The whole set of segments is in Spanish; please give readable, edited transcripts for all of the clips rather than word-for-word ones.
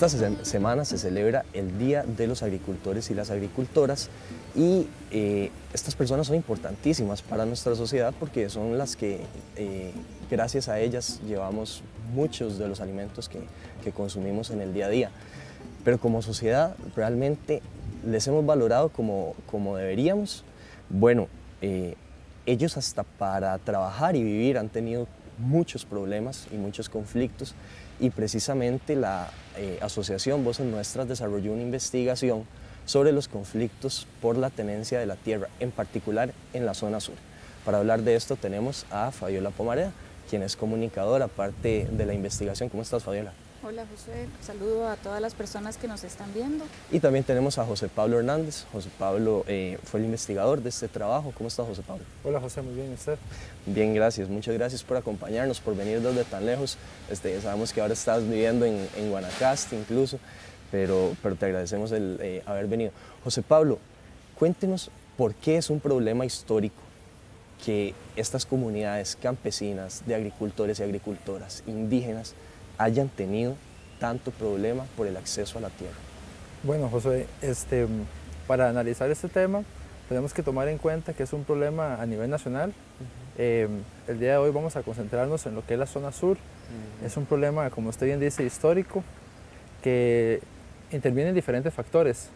semana se celebra el Día de los Agricultores y las Agricultoras y estas personas son importantísimas para nuestra sociedad porque son las que, gracias a ellas, llevamos muchos de los alimentos que consumimos en el día a día. Pero como sociedad, realmente les hemos valorado como deberíamos. Bueno, ellos hasta para trabajar y vivir han tenido muchos problemas y muchos conflictos y precisamente la Asociación Voces Nuestras desarrolló una investigación sobre los conflictos por la tenencia de la tierra, en particular en la zona sur. Para hablar de esto tenemos a Fabiola Pomareda, quien es comunicadora, parte de la investigación. ¿Cómo estás, Fabiola? Hola José, saludo a todas las personas que nos están viendo. Y también tenemos a José Pablo Hernández. José Pablo fue el investigador de este trabajo. ¿Cómo está, José Pablo? Hola José, muy bien, ¿y usted? Bien, gracias. Muchas gracias por acompañarnos, por venir desde tan lejos. Sabemos que ahora estás viviendo en Guanacaste incluso, pero te agradecemos el haber venido. José Pablo, cuéntenos por qué es un problema histórico que estas comunidades campesinas, de agricultores y agricultoras, indígenas, hayan tenido tanto problema por el acceso a la tierra. Bueno, José, para analizar este tema tenemos que tomar en cuenta que es un problema a nivel nacional. El día de hoy vamos a concentrarnos en lo que es la zona sur. Es un problema, como usted bien dice, histórico, que intervienen diferentes factores.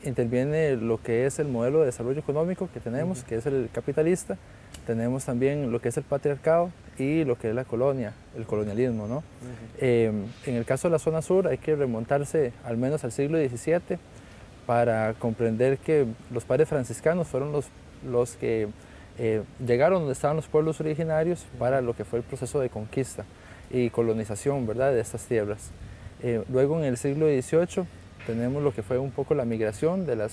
Interviene lo que es el modelo de desarrollo económico que tenemos, que es el capitalista. Tenemos también lo que es el patriarcado y lo que es la colonia, el colonialismo, ¿no? En el caso de la zona sur hay que remontarse al menos al siglo XVII para comprender que los padres franciscanos fueron los que llegaron donde estaban los pueblos originarios para lo que fue el proceso de conquista y colonización, ¿verdad?, de estas tierras. Luego en el siglo XVIII tenemos lo que fue un poco la migración de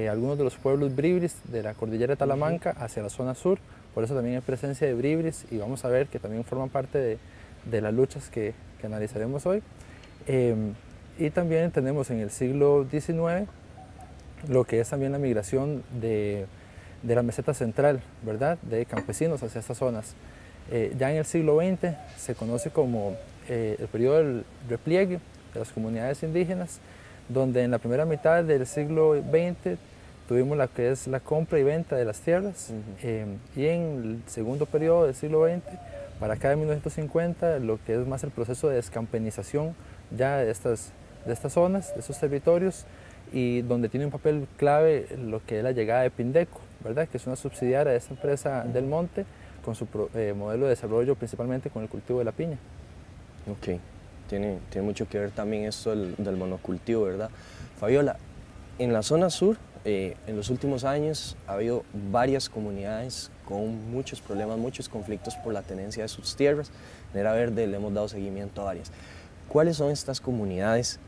algunos de los pueblos bribris de la cordillera de Talamanca hacia la zona sur. Por eso también hay presencia de bribris y vamos a ver que también forman parte de las luchas que analizaremos hoy. Y también tenemos en el siglo XIX lo que es también la migración de la meseta central, ¿verdad?, de campesinos hacia estas zonas. Ya en el siglo XX se conoce como el periodo del repliegue de las comunidades indígenas, donde en la primera mitad del siglo XX tuvimos lo que es la compra y venta de las tierras, y en el segundo periodo del siglo XX, para acá de 1950, lo que es más el proceso de descampenización ya de estas zonas, de estos territorios, y donde tiene un papel clave lo que es la llegada de Pindeco, ¿verdad?, que es una subsidiaria de esta empresa del monte, con su modelo de desarrollo principalmente con el cultivo de la piña. Ok, tiene mucho que ver también esto del monocultivo, ¿verdad? Fabiola, en la zona sur, en los últimos años ha habido varias comunidades con muchos problemas, muchos conflictos por la tenencia de sus tierras. En Era Verde le hemos dado seguimiento a varias. ¿Cuáles son estas comunidades?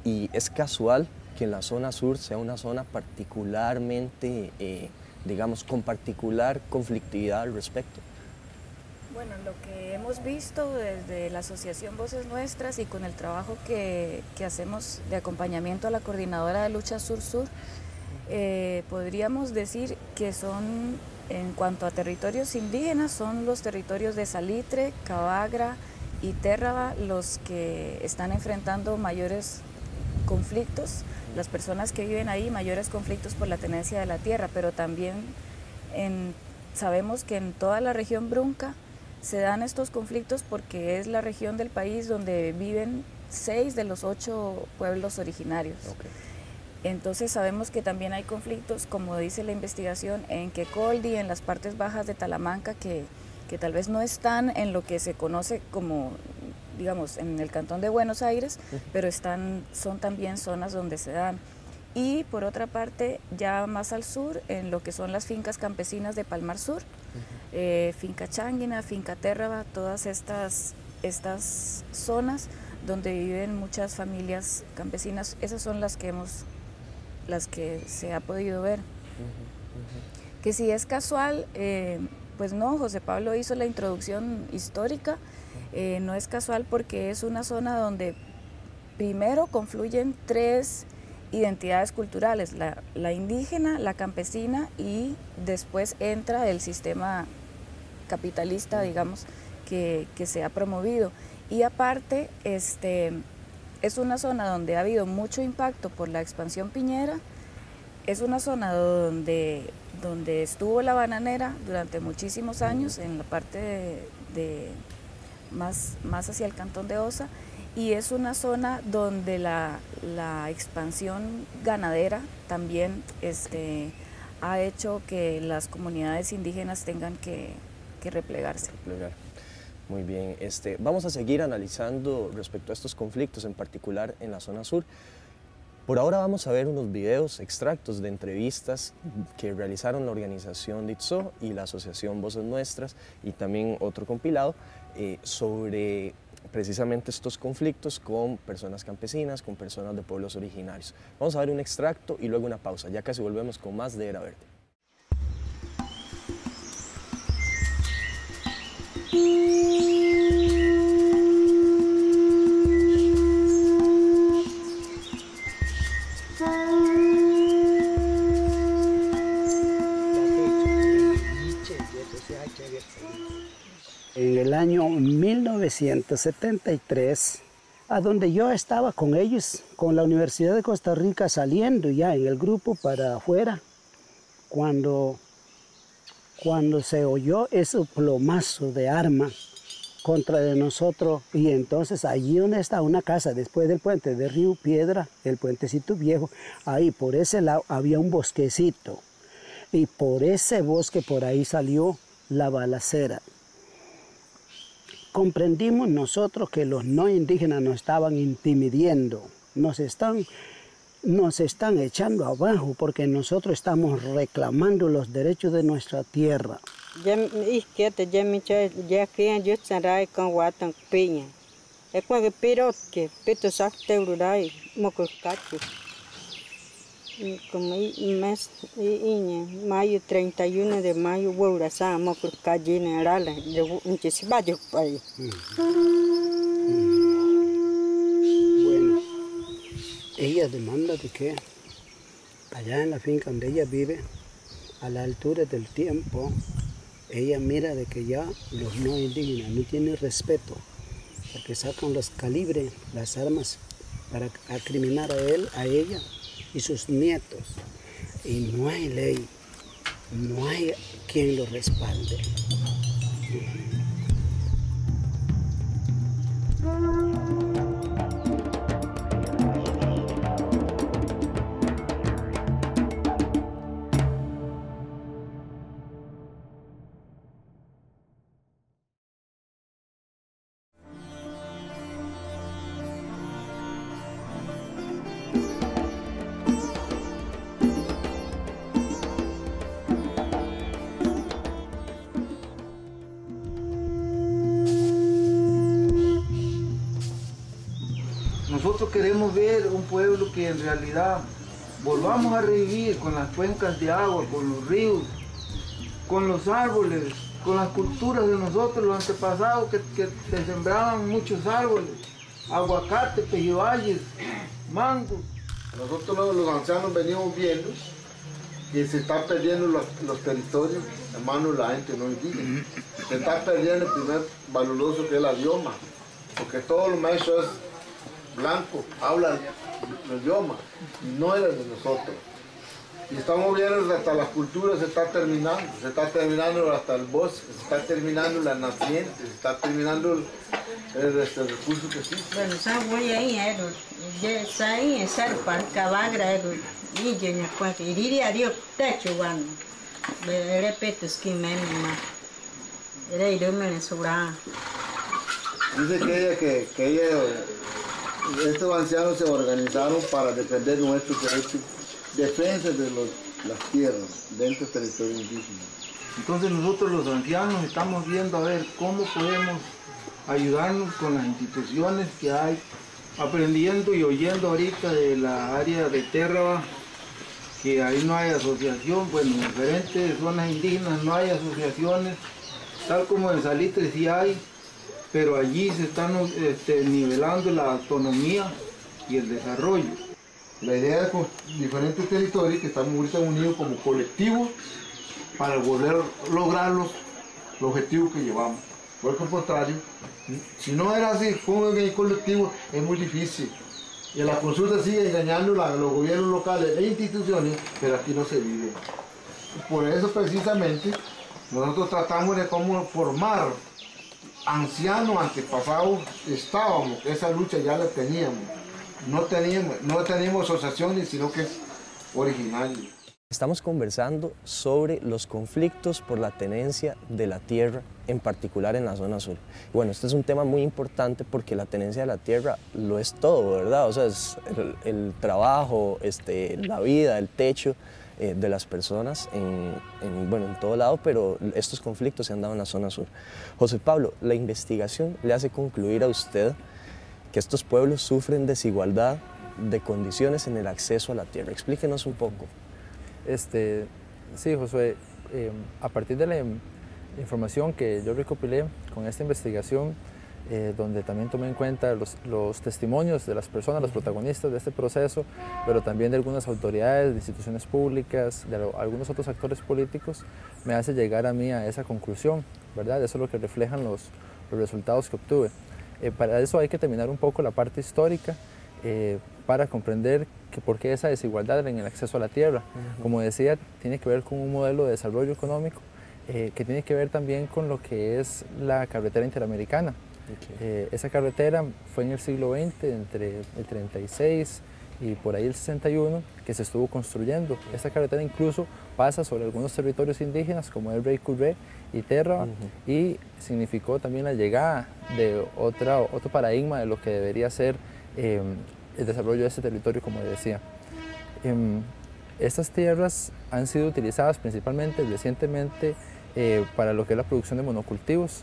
Y es casual que en la zona sur sea una zona particularmente, digamos, con particular conflictividad al respecto. Bueno, lo que hemos visto desde la Asociación Voces Nuestras y con el trabajo que hacemos de acompañamiento a la Coordinadora de Lucha Sur-Sur, podríamos decir que son, en cuanto a territorios indígenas, son los territorios de Salitre, Cabagra y Térraba los que están enfrentando mayores conflictos, las personas que viven ahí, mayores conflictos por la tenencia de la tierra, pero también sabemos que en toda la región Brunca se dan estos conflictos porque es la región del país donde viven 6 de los 8 pueblos originarios. Okay. Entonces sabemos que también hay conflictos, como dice la investigación, en Quecoldi, en las partes bajas de Talamanca, que tal vez no están en lo que se conoce como, digamos, en el Cantón de Buenos Aires, pero son también zonas donde se dan. Y por otra parte, ya más al sur, en lo que son las fincas campesinas de Palmar Sur, Finca Changuina, Finca Térraba, todas estas zonas donde viven muchas familias campesinas, esas son las que se ha podido ver. Que si es casual, pues no, José Pablo hizo la introducción histórica, no es casual porque es una zona donde primero confluyen 3 identidades culturales, la indígena, la campesina y después entra el sistema capitalista, digamos, que se ha promovido. Y aparte, es una zona donde ha habido mucho impacto por la expansión piñera, es una zona donde estuvo la bananera durante muchísimos años, en la parte más hacia el cantón de Osa, y es una zona donde la expansión ganadera también ha hecho que las comunidades indígenas tengan que replegarse. Muy bien, vamos a seguir analizando respecto a estos conflictos, en particular en la zona sur. Por ahora vamos a ver unos videos extractos de entrevistas que realizaron la organización DITSO y la asociación Voces Nuestras, y también otro compilado sobre precisamente estos conflictos con personas campesinas, con personas de pueblos originarios. Vamos a ver un extracto y luego una pausa, ya casi volvemos con más de Era Verde. En el año 1973, a donde yo estaba con ellos, con la Universidad de Costa Rica, saliendo ya en el grupo para afuera, cuando se oyó ese plomazo de arma contra de nosotros, y entonces allí donde está una casa, después del puente de Río Piedra, el puentecito viejo, ahí por ese lado había un bosquecito, y por ese bosque por ahí salió la balacera. Comprendimos nosotros que los no indígenas nos estaban intimidando, nos están echando abajo porque nosotros estamos reclamando los derechos de nuestra tierra. Como mes mayo 31 de mayo vuelve a mocro general de un chisibayo país. Bueno, ella demanda de que allá en la finca donde ella vive, a la altura del tiempo, ella mira de que ya los no indígenas no tienen respeto, porque sacan los calibres, las armas para acriminar a él, a ella y sus nietos, y no hay ley, no hay quien lo respalde. Nosotros queremos ver un pueblo que en realidad volvamos a revivir con las cuencas de agua, con los ríos, con los árboles, con las culturas de nosotros, los antepasados que se sembraban muchos árboles, aguacate, pejibayes, mangos. Nosotros los ancianos venimos viendo que se están perdiendo los territorios en manos de la gente no indígena. Se está perdiendo el primer valoroso que es el idioma, porque todo lo maestro es blanco, hablan el idioma, y no era de nosotros. Y estamos viendo hasta las culturas se está terminando hasta el bosque, se está terminando la naciente, se está terminando el recurso que existe. Bueno, voy ahí, saí en ser para cabagra, y yo me acuerdo, y diría Dios, techo, bueno, repito, es que me era ir me sobraba. Dice que ella estos ancianos se organizaron para defender nuestros derechos, defensa de las tierras dentro del territorio indígena. Entonces nosotros los ancianos estamos viendo a ver cómo podemos ayudarnos con las instituciones que hay, aprendiendo y oyendo ahorita de la área de Terraba, que ahí no hay asociación, bueno, en diferentes zonas indígenas no hay asociaciones, tal como en Salitre sí hay, pero allí se están nivelando la autonomía y el desarrollo. La idea es con diferentes territorios que estamos ahorita unidos como colectivos para volver a lograr los objetivos que llevamos. Por el contrario, si no era así, como en el colectivo, es muy difícil. Y la consulta sigue engañando a los gobiernos locales e instituciones, pero aquí no se vive. Por eso precisamente nosotros tratamos de cómo formar ancianos antepasados, estábamos, esa lucha ya la teníamos. No teníamos asociaciones, sino que es originario. Estamos conversando sobre los conflictos por la tenencia de la tierra, en particular en la zona sur. Bueno, este es un tema muy importante porque la tenencia de la tierra lo es todo, ¿verdad? O sea, es el trabajo, la vida, el techo de las personas bueno, en todo lado, pero estos conflictos se han dado en la zona sur. José Pablo, la investigación le hace concluir a usted que estos pueblos sufren desigualdad de condiciones en el acceso a la tierra. Explíquenos un poco. Sí, Josué, a partir de la información que yo recopilé con esta investigación, donde también tomé en cuenta los testimonios de las personas, los protagonistas de este proceso, pero también de algunas autoridades, de instituciones públicas, de algunos otros actores políticos, me hace llegar a mí a esa conclusión, ¿verdad? Eso es lo que reflejan los resultados que obtuve. Para eso hay que terminar un poco la parte histórica, para comprender por qué esa desigualdad en el acceso a la tierra. Como decía, tiene que ver con un modelo de desarrollo económico que tiene que ver también con lo que es la carretera interamericana. Esa carretera fue en el siglo XX, entre el 36 y por ahí el 61, que se estuvo construyendo. Esta carretera incluso pasa sobre algunos territorios indígenas como el Rey Curré y Terra, y significó también la llegada de otro paradigma de lo que debería ser el desarrollo de este territorio, como decía. Estas tierras han sido utilizadas principalmente recientemente para lo que es la producción de monocultivos,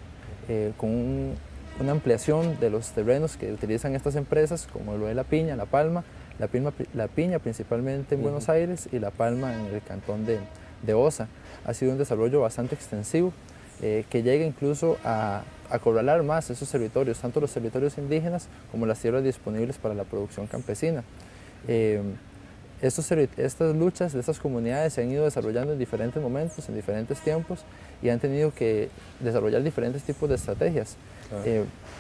con una ampliación de los terrenos que utilizan estas empresas, como lo de la piña, la palma, la piña principalmente en Buenos Aires y la palma en el cantón de Osa. Ha sido un desarrollo bastante extensivo, que llega incluso a acorralar más esos territorios, tanto los territorios indígenas como las tierras disponibles para la producción campesina. Estas luchas de estas comunidades se han ido desarrollando en diferentes momentos, en diferentes tiempos, y han tenido que desarrollar diferentes tipos de estrategias.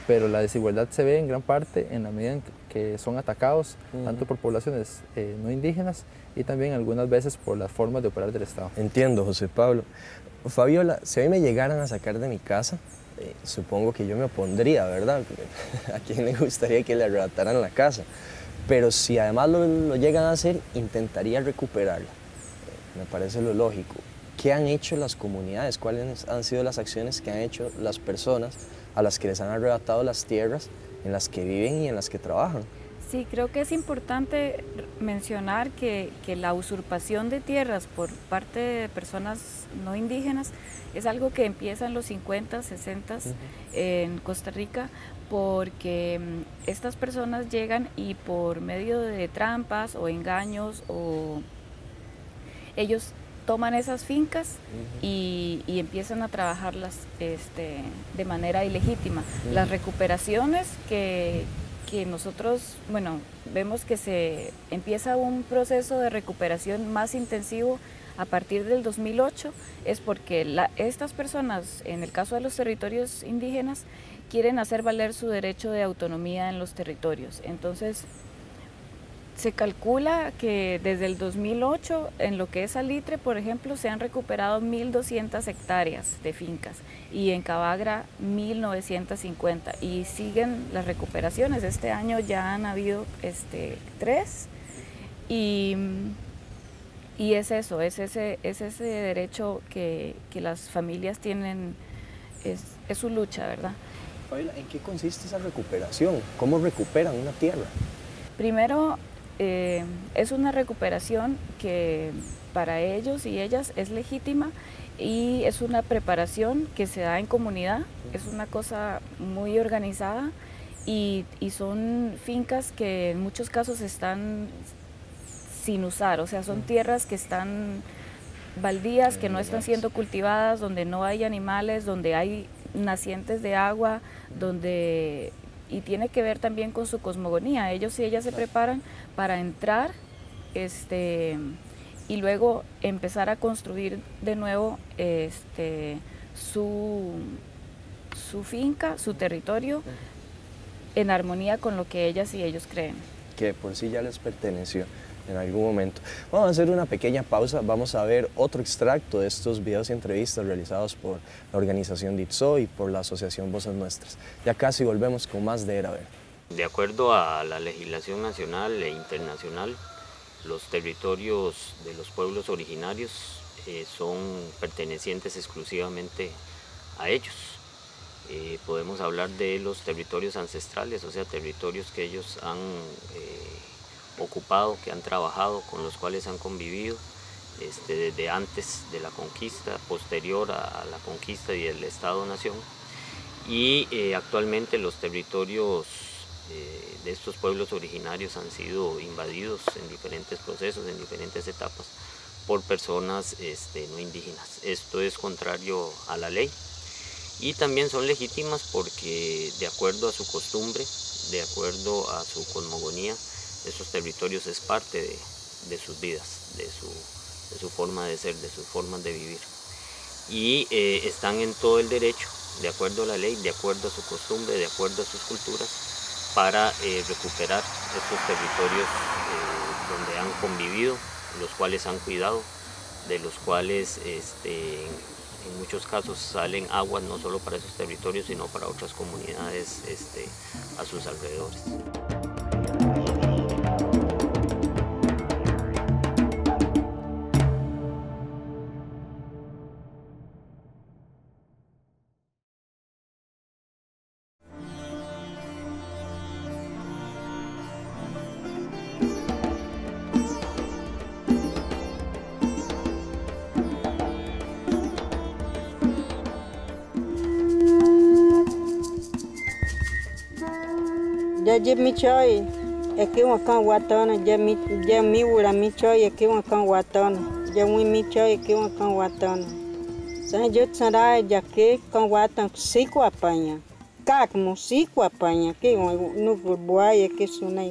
Pero la desigualdad se ve en gran parte en la medida en que son atacados tanto por poblaciones no indígenas y también algunas veces por las formas de operar del Estado. Entiendo, José Pablo. Fabiola, si a mí me llegaran a sacar de mi casa, supongo que yo me opondría, ¿verdad? ¿A quién le gustaría que le arrebataran la casa? Pero si además lo llegan a hacer, intentaría recuperarla. Me parece lo lógico. ¿Qué han hecho las comunidades? ¿Cuáles han sido las acciones que han hecho las personas a las que les han arrebatado las tierras en las que viven y en las que trabajan? Sí, creo que es importante mencionar que la usurpación de tierras por parte de personas no indígenas es algo que empieza en los 50, 60 en Costa Rica, porque estas personas llegan y por medio de trampas o engaños, ellos toman esas fincas y empiezan a trabajarlas de manera ilegítima. Las recuperaciones que nosotros, bueno, vemos que se empieza un proceso de recuperación más intensivo a partir del 2008, es porque estas personas, en el caso de los territorios indígenas, quieren hacer valer su derecho de autonomía en los territorios. Entonces, se calcula que desde el 2008, en lo que es Salitre, por ejemplo, se han recuperado 1.200 hectáreas de fincas y en Cabagra 1.950 y siguen las recuperaciones. Este año ya han habido 3 y es eso, es ese derecho que las familias tienen, es su lucha, ¿verdad? Fabiola, ¿en qué consiste esa recuperación? ¿Cómo recuperan una tierra? Primero, es una recuperación que para ellos y ellas es legítima y es una preparación que se da en comunidad, es una cosa muy organizada y son fincas que en muchos casos están sin usar, o sea, son tierras que están baldías, que no están siendo cultivadas, donde no hay animales, donde hay nacientes de agua, y tiene que ver también con su cosmogonía. Ellos y ellas se preparan para entrar y luego empezar a construir de nuevo su finca, su territorio, en armonía con lo que ellas y ellos creen. que por sí ya les perteneció en algún momento. Vamos a hacer una pequeña pausa, vamos a ver otro extracto de estos videos y entrevistas realizados por la organización DITSO y por la asociación Voces Nuestras. Ya casi volvemos con más de Era Ver. De acuerdo a la legislación nacional e internacional, los territorios de los pueblos originarios son pertenecientes exclusivamente a ellos. Podemos hablar de los territorios ancestrales, o sea, territorios que ellos han ocupado, que han trabajado, con los cuales han convivido desde antes de la conquista, posterior a la conquista y el Estado-Nación. Y actualmente los territorios de estos pueblos originarios han sido invadidos en diferentes procesos, en diferentes etapas, por personas no indígenas. Esto es contrario a la ley y también son legítimas porque de acuerdo a su costumbre, de acuerdo a su cosmogonía, esos territorios es parte de sus vidas, de su forma de ser, de sus formas de vivir. Y están en todo el derecho, de acuerdo a la ley, de acuerdo a su costumbre, de acuerdo a sus culturas, para recuperar estos territorios donde han convivido, los cuales han cuidado, de los cuales en muchos casos salen aguas no solo para esos territorios, sino para otras comunidades a sus alrededores. Ya mi choy, aquí un can watona, ya mi wura mi choy, aquí un can watona, ya mi choy, aquí un can watona. San yo tsara ya que can watan siku apaña, kakmo siku apaña, que no burbuaya que suena.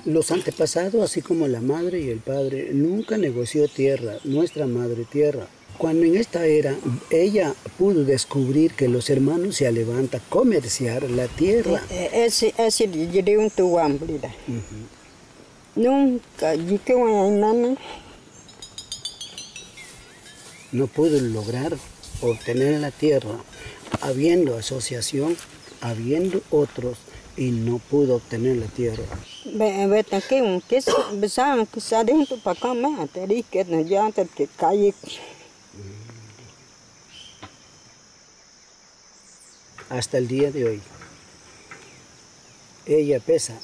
Los antepasados, así como la madre y el padre, nunca negoció tierra, nuestra madre tierra. Cuando en esta era ella pudo descubrir que los hermanos se levantan a comerciar la tierra. Ese diría un tuambrida. Nunca, y que no pudo lograr obtener la tierra, habiendo asociación, habiendo otros, y no pudo obtener la tierra. Vete que un que besaban que sale un tupacama, te dije que no ya te que calle. Hasta el día de hoy, ella pesa,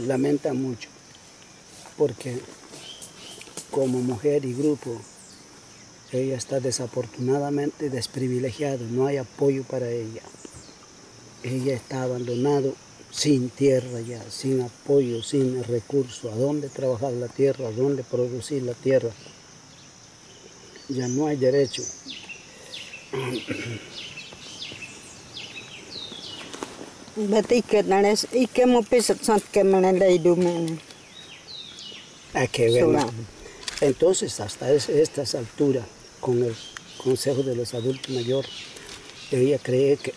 lamenta mucho, porque como mujer y grupo, ella está desafortunadamente desprivilegiada, no hay apoyo para ella. Ella está abandonada, sin tierra ya, sin apoyo, sin recursos, a dónde trabajar la tierra, a dónde producir la tierra. Ya no hay derecho. ¿Y qué me piensas que me le iluminan? Hay que ver. Entonces, hasta estas alturas, con el Consejo de los Adultos Mayores, ella cree que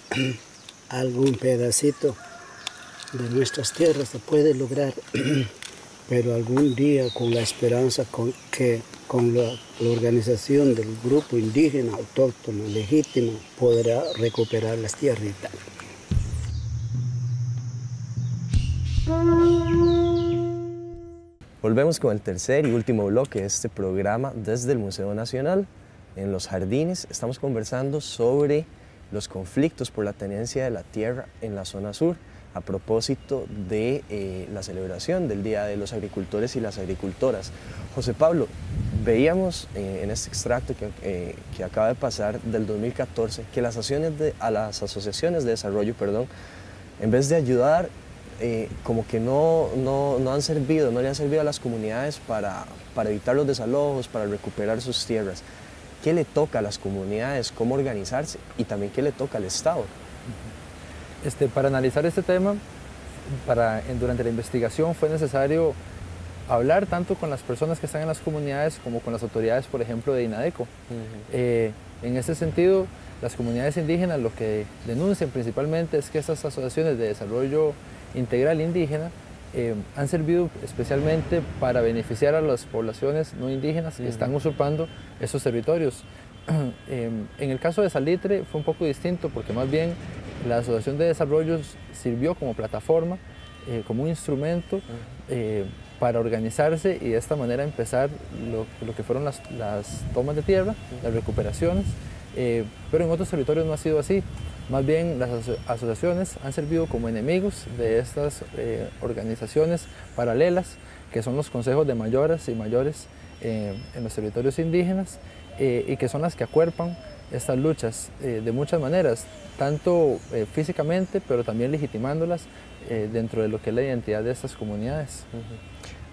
algún pedacito de nuestras tierras se puede lograr, pero algún día con la esperanza que con la organización del grupo indígena autóctono legítimo podrá recuperar las tierritas. Volvemos con el tercer y último bloque de este programa desde el Museo Nacional. En Los Jardines estamos conversando sobre los conflictos por la tenencia de la tierra en la zona sur a propósito de la celebración del Día de los Agricultores y las Agricultoras. José Pablo, veíamos en este extracto que acaba de pasar del 2014 que las asociaciones de desarrollo, en vez de ayudar, como que no le han servido a las comunidades para evitar los desalojos, para recuperar sus tierras. ¿Qué le toca a las comunidades? ¿Cómo organizarse? Y también ¿qué le toca al Estado? Para analizar este tema, durante la investigación fue necesario hablar tanto con las personas que están en las comunidades como con las autoridades, por ejemplo, de INADECO. En este sentido, las comunidades indígenas lo que denuncian principalmente es que estas asociaciones de desarrollo integral indígena han servido especialmente para beneficiar a las poblaciones no indígenas que están usurpando esos territorios. En el caso de Salitre fue un poco distinto porque más bien la Asociación de Desarrollo sirvió como plataforma, como un instrumento para organizarse y de esta manera empezar lo que fueron las tomas de tierra, las recuperaciones, pero en otros territorios no ha sido así. Más bien las asociaciones han servido como enemigos de estas organizaciones paralelas, que son los consejos de mayoras y mayores en los territorios indígenas, y que son las que acuerpan estas luchas de muchas maneras, tanto físicamente, pero también legitimándolas dentro de lo que es la identidad de estas comunidades.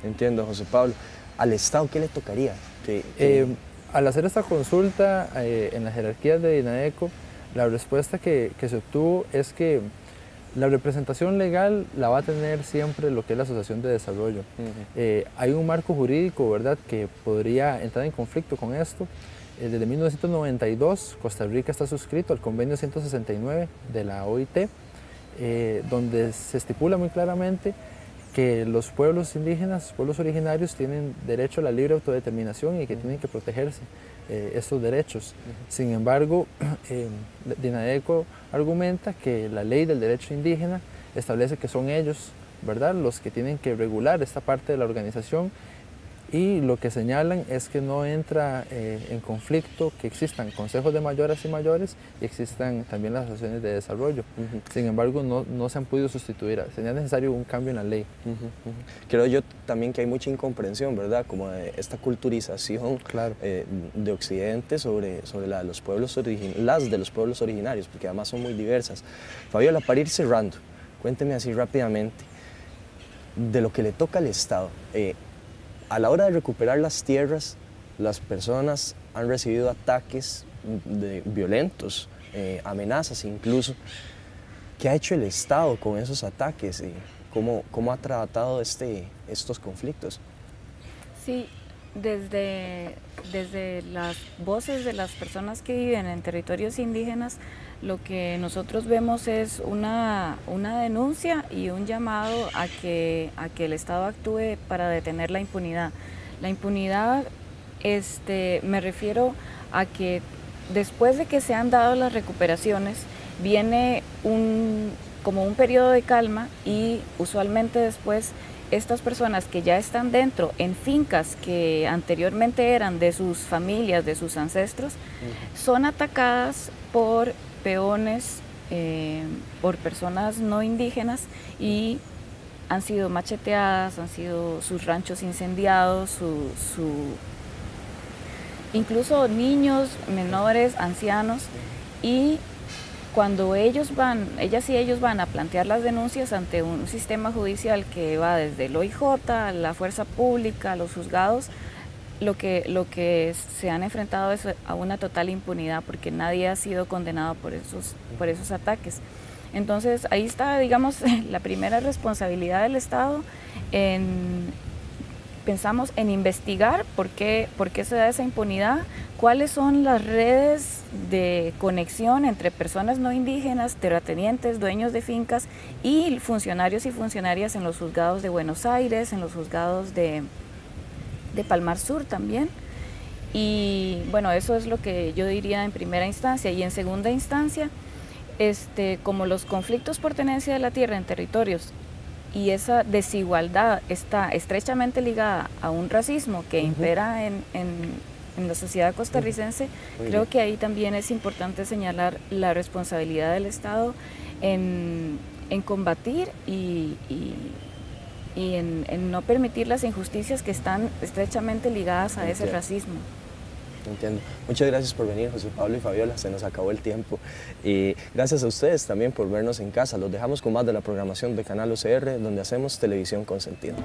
Entiendo, José Pablo. ¿Al Estado qué le tocaría? Al hacer esta consulta en las jerarquías de DINADECO, la respuesta que se obtuvo es que la representación legal la va a tener siempre lo que es la Asociación de Desarrollo. Hay un marco jurídico, ¿verdad?, que podría entrar en conflicto con esto. Desde 1992, Costa Rica está suscrito al convenio 169 de la OIT, donde se estipula muy claramente que los pueblos indígenas, pueblos originarios, tienen derecho a la libre autodeterminación y que tienen que protegerse estos derechos. Sin embargo, DINADECO argumenta que la ley del derecho indígena establece que son ellos, ¿verdad?, los que tienen que regular esta parte de la organización, y lo que señalan es que no entra en conflicto que existan consejos de mayoras y mayores y existan también las asociaciones de desarrollo. Sin embargo, no se han podido sustituir. Sería necesario un cambio en la ley. Creo yo también que hay mucha incomprensión, ¿verdad?, como de esta culturización de Occidente sobre la de los pueblos originarios, porque además son muy diversas. Fabiola, para ir cerrando, cuénteme así rápidamente de lo que le toca al Estado. A la hora de recuperar las tierras, las personas han recibido ataques violentos, amenazas incluso. ¿Qué ha hecho el Estado con esos ataques? ¿Cómo ha tratado estos conflictos? Sí, desde las voces de las personas que viven en territorios indígenas, lo que nosotros vemos es una denuncia y un llamado a que el Estado actúe para detener la impunidad. La impunidad, me refiero a que después de que se han dado las recuperaciones, viene como un periodo de calma, y usualmente después estas personas que ya están dentro en fincas que anteriormente eran de sus familias, de sus ancestros, son atacadas por peones, por personas no indígenas, y han sido macheteadas, han sido sus ranchos incendiados, incluso niños, menores, ancianos, y cuando ellas y ellos van a plantear las denuncias ante un sistema judicial que va desde el OIJ, a la fuerza pública, a los juzgados, lo que se han enfrentado es a una total impunidad, porque nadie ha sido condenado por esos ataques. Entonces ahí está, digamos, la primera responsabilidad del Estado. Pensamos en investigar por qué se da esa impunidad, cuáles son las redes de conexión entre personas no indígenas, terratenientes, dueños de fincas y funcionarios y funcionarias en los juzgados de Buenos Aires, en los juzgados de Palmar Sur también. Y bueno, eso es lo que yo diría en primera instancia. Y en segunda instancia, como los conflictos por tenencia de la tierra en territorios y esa desigualdad está estrechamente ligada a un racismo que impera en la sociedad costarricense, creo que ahí también es importante señalar la responsabilidad del Estado en combatir y en no permitir las injusticias que están estrechamente ligadas a ese racismo. Entiendo. Muchas gracias por venir, José Pablo y Fabiola, se nos acabó el tiempo. Y gracias a ustedes también por vernos en casa. Los dejamos con más de la programación de Canal UCR, donde hacemos televisión con sentido.